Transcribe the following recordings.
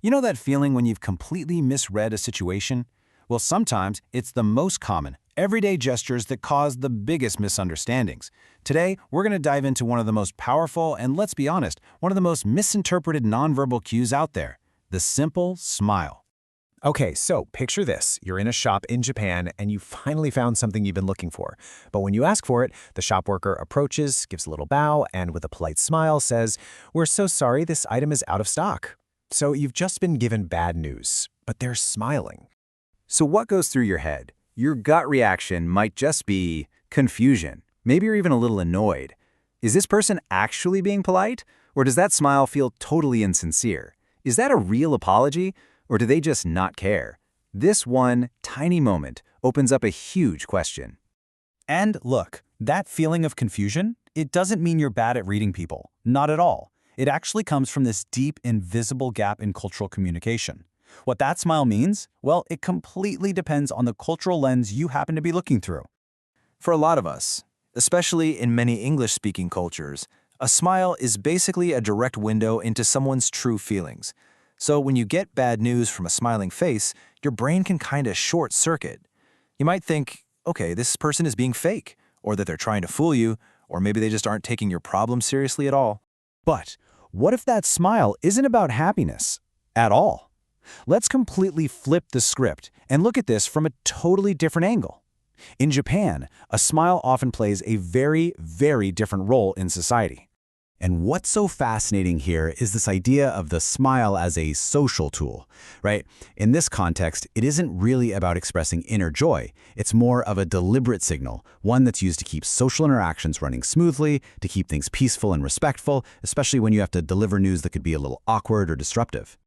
You know that feeling when you've completely misread a situation? Well, sometimes it's the most common, everyday gestures that cause the biggest misunderstandings. Today, we're going to dive into one of the most powerful and, let's be honest, one of the most misinterpreted nonverbal cues out there, the simple smile. Okay, so picture this. You're in a shop in Japan and you finally found something you've been looking for. But when you ask for it, the shop worker approaches, gives a little bow, and with a polite smile says, "We're so sorry, this item is out of stock." So you've just been given bad news, but they're smiling. So what goes through your head? Your gut reaction might just be confusion. Maybe you're even a little annoyed. Is this person actually being polite? Or does that smile feel totally insincere? Is that a real apology? Or do they just not care? This one tiny moment opens up a huge question. And look, that feeling of confusion, it doesn't mean you're bad at reading people. Not at all. It actually comes from this deep, invisible gap in cultural communication. What that smile means? Well, it completely depends on the cultural lens you happen to be looking through. For a lot of us, especially in many English-speaking cultures, a smile is basically a direct window into someone's true feelings. So when you get bad news from a smiling face, your brain can kind of short-circuit. You might think, okay, this person is being fake, or that they're trying to fool you, or maybe they just aren't taking your problem seriously at all. But what if that smile isn't about happiness at all? Let's completely flip the script and look at this from a totally different angle. In Japan, a smile often plays a very, very different role in society. And what's so fascinating here is this idea of the smile as a social tool, right? In this context, it isn't really about expressing inner joy. It's more of a deliberate signal, one that's used to keep social interactions running smoothly, to keep things peaceful and respectful, especially when you have to deliver news that could be a little awkward or disruptive.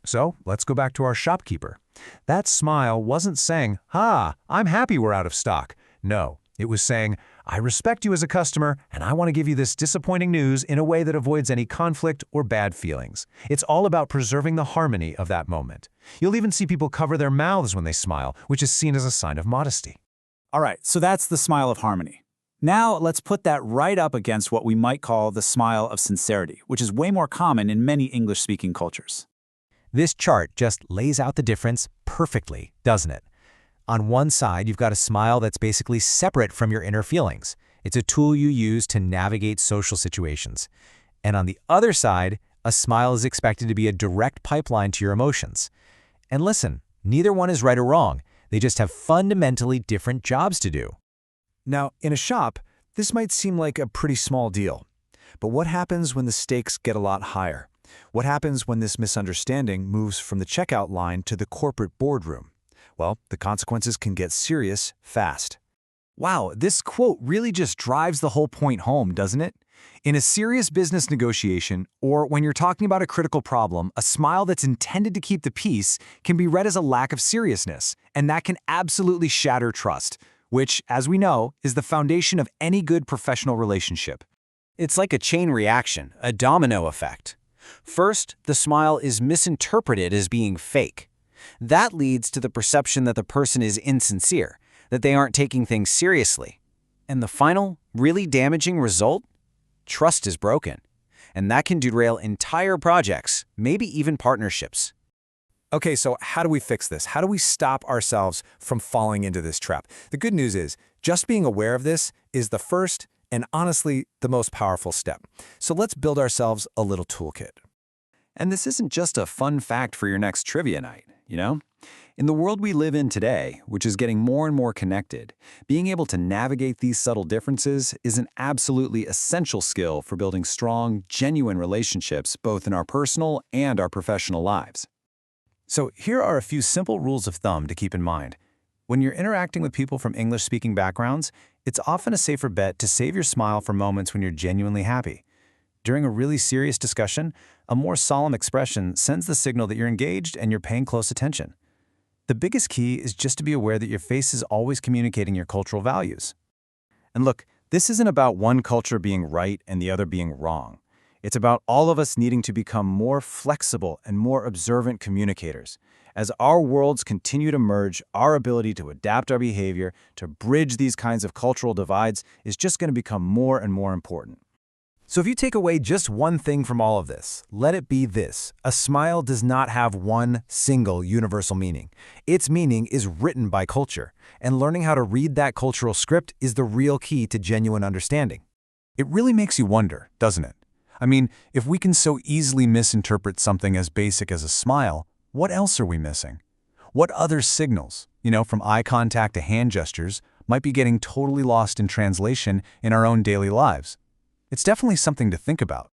So let's go back to our shopkeeper. That smile wasn't saying, I'm happy we're out of stock. No, it was saying, I respect you as a customer, and I want to give you this disappointing news in a way that avoids any conflict or bad feelings. It's all about preserving the harmony of that moment. You'll even see people cover their mouths when they smile, which is seen as a sign of modesty. All right, so that's the smile of harmony. Now let's put that right up against what we might call the smile of sincerity, which is way more common in many English-speaking cultures. This chart just lays out the difference perfectly, doesn't it? On one side, you've got a smile that's basically separate from your inner feelings. It's a tool you use to navigate social situations. And on the other side, a smile is expected to be a direct pipeline to your emotions. And listen, neither one is right or wrong. They just have fundamentally different jobs to do. Now, in a shop, this might seem like a pretty small deal. But what happens when the stakes get a lot higher? What happens when this misunderstanding moves from the checkout line to the corporate boardroom? Well, the consequences can get serious fast. Wow, this quote really just drives the whole point home, doesn't it? In a serious business negotiation, or when you're talking about a critical problem, a smile that's intended to keep the peace can be read as a lack of seriousness, and that can absolutely shatter trust, which, as we know, is the foundation of any good professional relationship. It's like a chain reaction, a domino effect. First, the smile is misinterpreted as being fake. That leads to the perception that the person is insincere, that they aren't taking things seriously. And the final, really damaging result? Trust is broken. And that can derail entire projects, maybe even partnerships. Okay, so how do we fix this? How do we stop ourselves from falling into this trap? The good news is, just being aware of this is the first and honestly the most powerful step. So let's build ourselves a little toolkit. And this isn't just a fun fact for your next trivia night, you know? In the world we live in today, which is getting more and more connected, being able to navigate these subtle differences is an absolutely essential skill for building strong, genuine relationships both in our personal and our professional lives. So here are a few simple rules of thumb to keep in mind. When you're interacting with people from English-speaking backgrounds, it's often a safer bet to save your smile for moments when you're genuinely happy. During a really serious discussion, a more solemn expression sends the signal that you're engaged and you're paying close attention. The biggest key is just to be aware that your face is always communicating your cultural values. And look, this isn't about one culture being right and the other being wrong. It's about all of us needing to become more flexible and more observant communicators. As our worlds continue to merge, our ability to adapt our behavior, to bridge these kinds of cultural divides, is just going to become more and more important. So if you take away just one thing from all of this, let it be this. A smile does not have one single universal meaning. Its meaning is written by culture, and learning how to read that cultural script is the real key to genuine understanding. It really makes you wonder, doesn't it? I mean, if we can so easily misinterpret something as basic as a smile, what else are we missing? What other signals, from eye contact to hand gestures, might be getting totally lost in translation in our own daily lives? It's definitely something to think about.